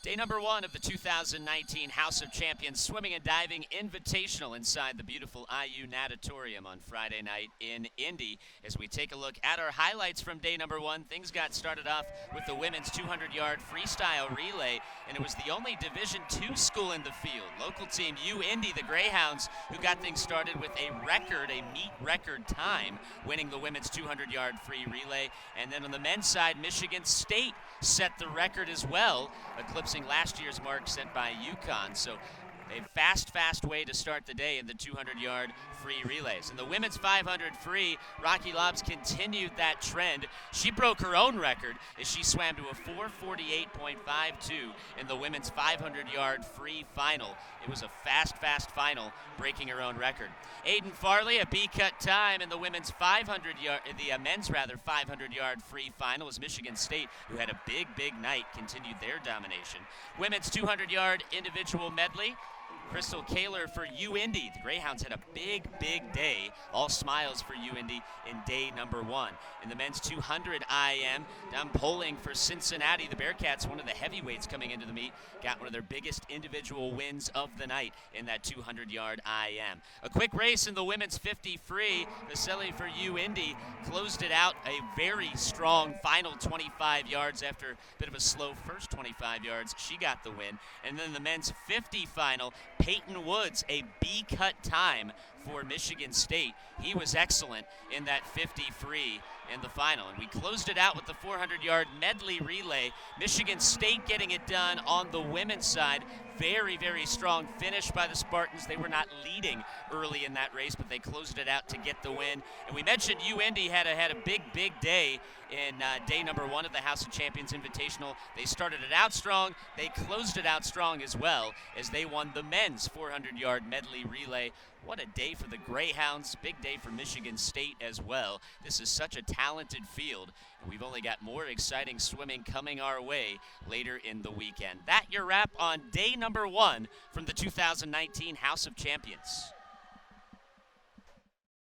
Day number one of the 2019 House of Champions Swimming and Diving Invitational inside the beautiful IU Natatorium on Friday night in Indy. As we take a look at our highlights from day number one, things got started off with the women's 200-yard freestyle relay, and it was the only Division II school in the field. Local team IU Indy, the Greyhounds, who got things started with a meet record time, winning the women's 200-yard free relay. And then on the men's side, Michigan State set the record as well, eclipsing last year's mark set by UConn. So a fast way to start the day in the 200-yard free relays. In the women's 500 free, Rocky Lobbs continued that trend. She broke her own record as she swam to a 4:48.52 in the women's 500-yard free final. It was a fast final, breaking her own record. Aiden Farley, a B-cut time in the women's 500-yard, men's 500-yard free final, as Michigan State, who had a big night, continued their domination. Women's 200-yard individual medley, Crystal Kaler for IU Indy. The Greyhounds had a big day. All smiles for IU Indy in day number one. In the men's 200 IM, down polling for Cincinnati. The Bearcats, one of the heavyweights coming into the meet, got one of their biggest individual wins of the night in that 200-yard IM. A quick race in the women's 50 free. Vasily for IU Indy closed it out a very strong final 25 yards after a bit of a slow first 25 yards. She got the win. And then the men's 50 final, Peyton Woods, a B-cut time for Michigan State. He was excellent in that 50 free in the final. And we closed it out with the 400-yard medley relay. Michigan State getting it done on the women's side. Very strong finish by the Spartans. They were not leading early in that race, but they closed it out to get the win. And we mentioned IU Indy had a big day in day number one of the House of Champions Invitational. They started it out strong. They closed it out strong as well as they won the men's 400-yard medley relay. What a day for the Greyhounds. Big day for Michigan State as well. This is such a talented field, and we've only got more exciting swimming coming our way later in the weekend. That your wrap on day number one from the 2019 House of Champions.